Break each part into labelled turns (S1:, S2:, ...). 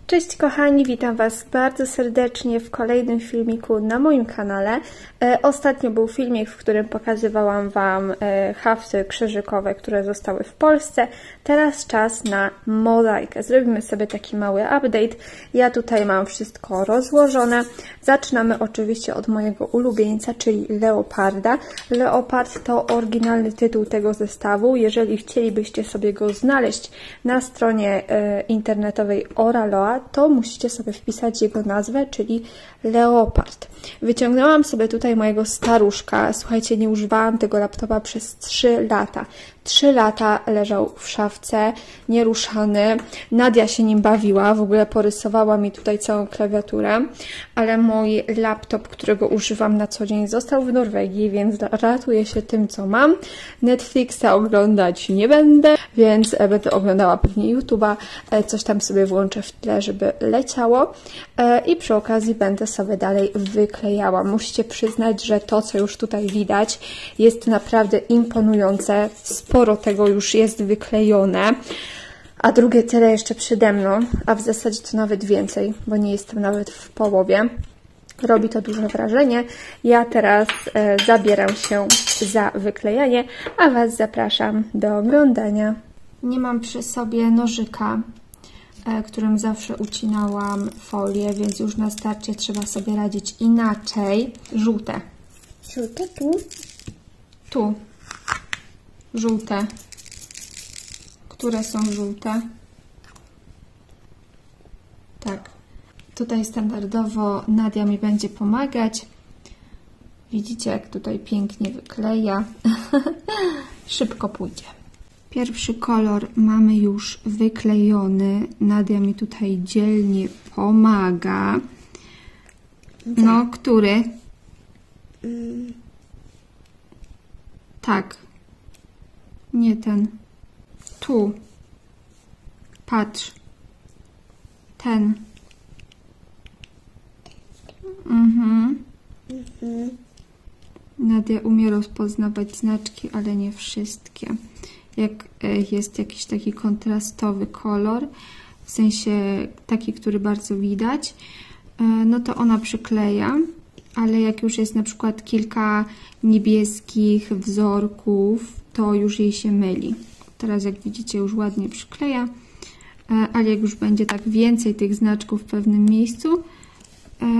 S1: Cześć kochani, witam Was bardzo serdecznie w kolejnym filmiku na moim kanale. Ostatnio był filmik, w którym pokazywałam Wam hafty krzyżykowe, które zostały w Polsce. Teraz czas na mozaïkę. Zrobimy sobie taki mały update. Ja tutaj mam wszystko rozłożone. Zaczynamy oczywiście od mojego ulubieńca, czyli Leoparda. Leopard to oryginalny tytuł tego zestawu. Jeżeli chcielibyście sobie go znaleźć na stronie internetowej Oraloa, to musicie sobie wpisać jego nazwę, czyli Leopard. Wyciągnęłam sobie tutaj mojego staruszka. Słuchajcie, nie używałam tego laptopa przez 3 lata. 3 lata leżał w szafce, nieruszany. Nadia się nim bawiła, w ogóle porysowała mi tutaj całą klawiaturę, ale mój laptop, którego używam na co dzień, został w Norwegii, więc ratuję się tym, co mam. Netflixa oglądać nie będę, więc będę oglądała pewnie YouTube'a, coś tam sobie włączę w tle, żeby leciało i przy okazji będę sobie dalej wyklejała. Musicie przyznać, że to, co już tutaj widać, jest naprawdę imponujące. Sporo tego już jest wyklejone, a drugie tyle jeszcze przede mną, a w zasadzie to nawet więcej, bo nie jestem nawet w połowie. Robi to duże wrażenie. Ja teraz zabieram się za wyklejanie, a Was zapraszam do oglądania. Nie mam przy sobie nożyka, którym zawsze ucinałam folię, więc już na starcie trzeba sobie radzić inaczej. Żółte.
S2: Żółte tu?
S1: Tu. Żółte. Które są żółte? Tak. Tutaj standardowo Nadia mi będzie pomagać. Widzicie, jak tutaj pięknie wykleja. Szybko pójdzie. Pierwszy kolor mamy już wyklejony. Nadia mi tutaj dzielnie pomaga. No, który? Tak. Nie ten. Tu. Patrz. Ten. Nadia umie rozpoznawać znaczki, ale nie wszystkie. Jak jest jakiś taki kontrastowy kolor, w sensie taki, który bardzo widać, no to ona przykleja, ale jak już jest na przykład kilka niebieskich wzorków, to już jej się myli. Teraz jak widzicie już ładnie przykleja, ale jak już będzie tak więcej tych znaczków w pewnym miejscu,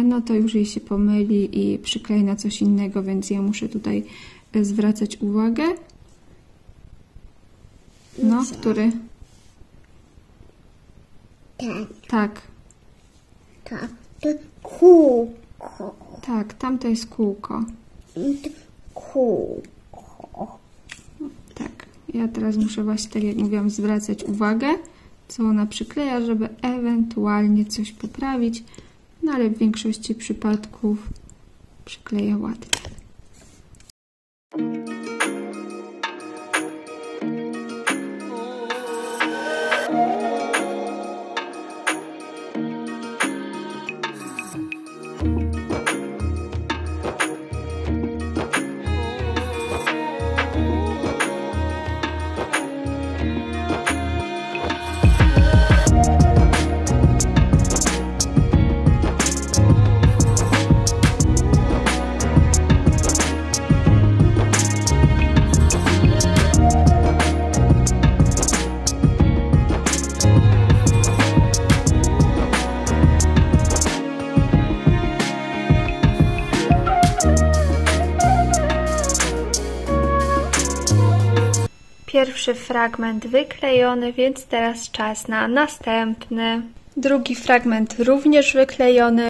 S1: no to już jej się pomyli i przyklei na coś innego, więc ja muszę tutaj zwracać uwagę. No, który?
S2: Tak.
S1: Tak.
S2: Tak. To kółko.
S1: Tak, tam to jest kółko.
S2: Kółko.
S1: Tak. Ja teraz muszę właśnie, tak jak mówiłam, zwracać uwagę, co ona przykleja, żeby ewentualnie coś poprawić. No ale w większości przypadków przykleja ładnie. Pierwszy fragment wyklejony, więc teraz czas na następny. Drugi fragment również wyklejony.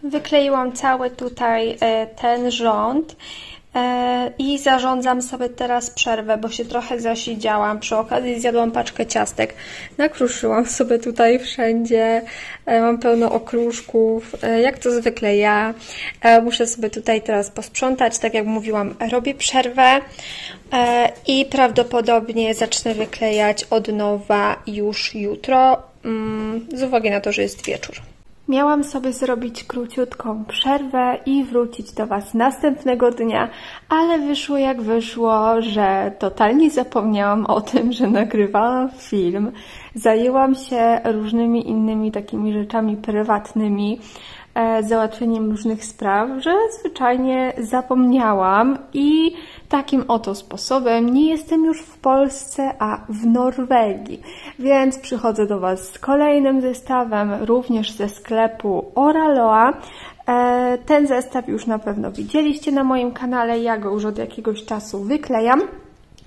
S1: Wykleiłam cały tutaj ten rząd I zarządzam sobie teraz przerwę, bo się trochę zasiedziałam. Przy okazji zjadłam paczkę ciastek. Nakruszyłam sobie tutaj wszędzie. Mam pełno okruszków. Jak to zwykle ja. Muszę sobie tutaj teraz posprzątać. Tak jak mówiłam, robię przerwę i prawdopodobnie zacznę wyklejać od nowa już jutro, z uwagi na to, że jest wieczór. Miałam sobie zrobić króciutką przerwę i wrócić do Was następnego dnia, ale wyszło jak wyszło, że totalnie zapomniałam o tym, że nagrywałam film. Zajęłam się różnymi innymi takimi rzeczami prywatnymi, załatwieniem różnych spraw, że zwyczajnie zapomniałam i takim oto sposobem nie jestem już w Polsce, a w Norwegii. Więc przychodzę do Was z kolejnym zestawem, również ze sklepu Oraloa. Ten zestaw już na pewno widzieliście na moim kanale, ja go już od jakiegoś czasu wyklejam.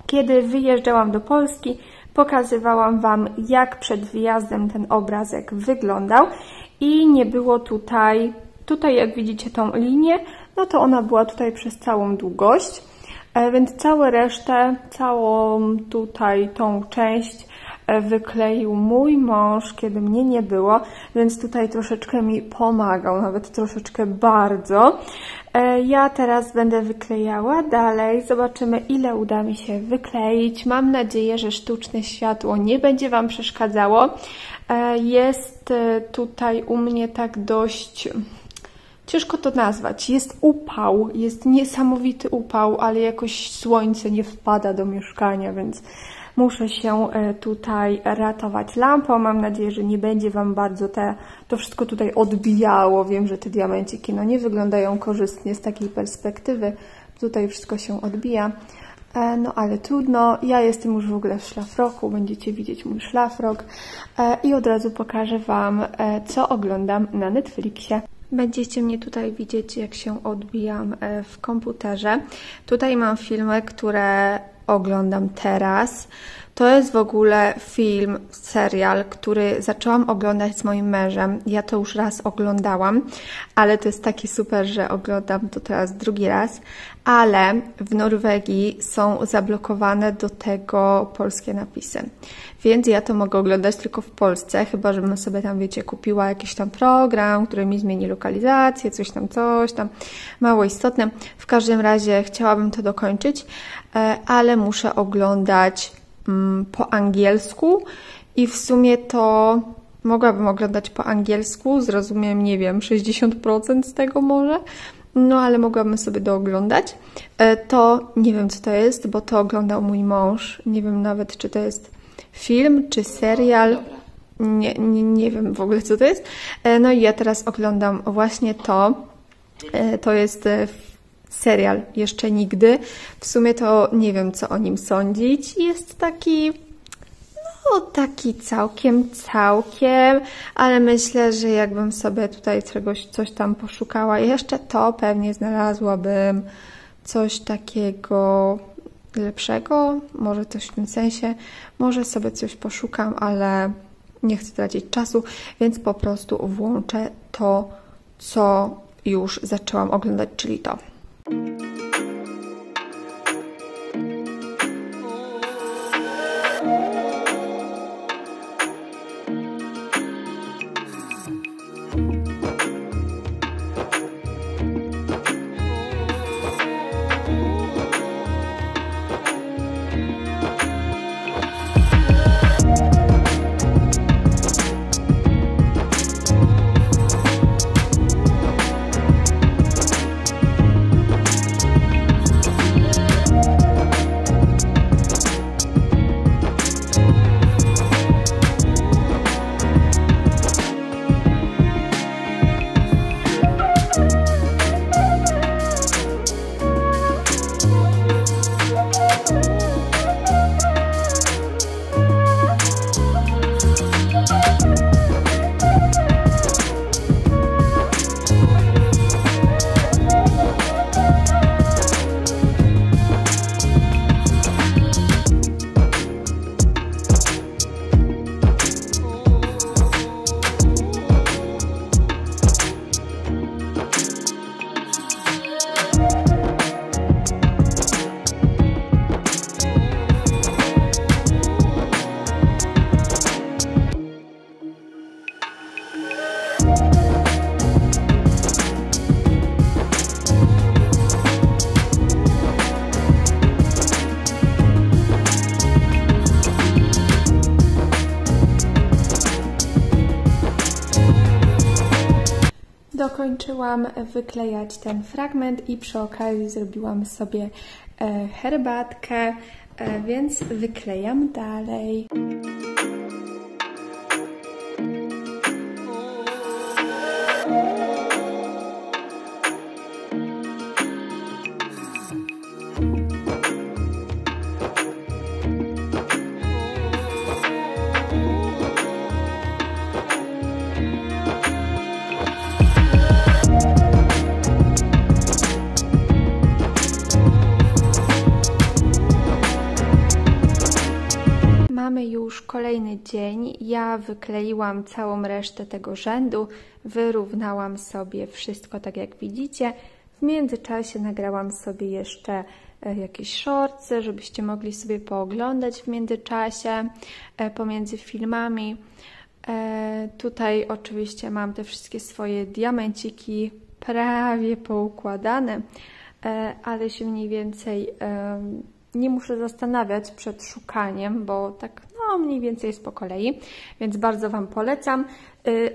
S1: Kiedy wyjeżdżałam do Polski, pokazywałam Wam, jak przed wyjazdem ten obrazek wyglądał i nie było tutaj jak widzicie tą linię, no to ona była tutaj przez całą długość, więc całą resztę, całą tutaj tą część wykleił mój mąż, kiedy mnie nie było, więc tutaj troszeczkę mi pomagał, nawet troszeczkę bardzo. Ja teraz będę wyklejała dalej, zobaczymy, ile uda mi się wykleić. Mam nadzieję, że sztuczne światło nie będzie Wam przeszkadzało. Jest tutaj u mnie tak dość... Ciężko to nazwać. Jest upał, jest niesamowity upał, ale jakoś słońce nie wpada do mieszkania, więc muszę się tutaj ratować lampą. Mam nadzieję, że nie będzie Wam bardzo to wszystko tutaj odbijało. Wiem, że te diamenciki no nie wyglądają korzystnie z takiej perspektywy. Tutaj wszystko się odbija. No ale trudno. Ja jestem już w ogóle w szlafroku. Będziecie widzieć mój szlafrok. I od razu pokażę Wam, co oglądam na Netflixie. Będziecie mnie tutaj widzieć, jak się odbijam w komputerze. Tutaj mam filmy, które oglądam teraz. To jest w ogóle serial, który zaczęłam oglądać z moim mężem. Ja to już raz oglądałam, ale to jest taki super, że oglądam to teraz drugi raz. Ale w Norwegii są zablokowane do tego polskie napisy. Więc ja to mogę oglądać tylko w Polsce, chyba żebym sobie tam, wiecie, kupiła jakiś tam program, który mi zmieni lokalizację, coś tam, mało istotne. W każdym razie chciałabym to dokończyć, ale muszę oglądać po angielsku i w sumie to mogłabym oglądać po angielsku, zrozumiem, nie wiem, 60% z tego może, no ale mogłabym sobie dooglądać. To nie wiem, co to jest, bo to oglądał mój mąż, nie wiem nawet, czy to jest film, czy serial, nie wiem w ogóle, co to jest. No i ja teraz oglądam właśnie to jest serial Jeszcze nigdy. W sumie to nie wiem, co o nim sądzić. Jest taki, no taki całkiem, ale myślę, że jakbym sobie tutaj coś tam poszukała jeszcze, to pewnie znalazłabym coś takiego lepszego, może coś w tym sensie, może sobie coś poszukam, ale nie chcę tracić czasu, więc po prostu włączę to, co już zaczęłam oglądać, czyli to. dokończyłam wyklejać ten fragment i przy okazji zrobiłam sobie herbatkę, więc wyklejam dalej. Mamy już kolejny dzień. Ja wykleiłam całą resztę tego rzędu, wyrównałam sobie wszystko tak jak widzicie. W międzyczasie nagrałam sobie jeszcze jakieś shortsy, żebyście mogli sobie pooglądać w międzyczasie, pomiędzy filmami. Tutaj oczywiście mam te wszystkie swoje diamenciki prawie poukładane, ale się mniej więcej nie muszę zastanawiać przed szukaniem, bo tak mniej więcej jest po kolei, więc bardzo Wam polecam.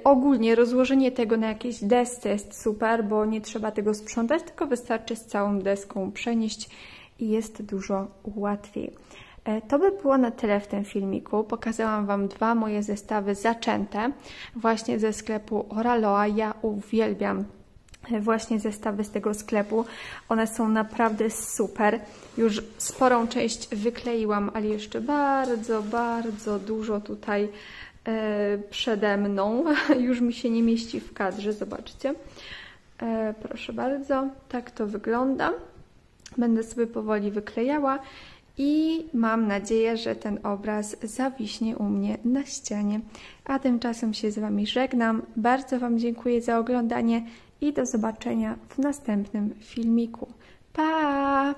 S1: Ogólnie rozłożenie tego na jakiejś desce jest super, bo nie trzeba tego sprzątać, tylko wystarczy z całą deską przenieść i jest dużo łatwiej. To by było na tyle w tym filmiku. Pokazałam Wam dwa moje zestawy zaczęte właśnie ze sklepu Oraloa. Ja uwielbiam właśnie zestawy z tego sklepu. One są naprawdę super. Już sporą część wykleiłam, ale jeszcze bardzo, bardzo dużo tutaj przede mną. Już mi się nie mieści w kadrze, zobaczcie. Proszę bardzo, tak to wygląda. Będę sobie powoli wyklejała i mam nadzieję, że ten obraz zawiśnie u mnie na ścianie. A tymczasem się z Wami żegnam. Bardzo Wam dziękuję za oglądanie i do zobaczenia w następnym filmiku. Pa!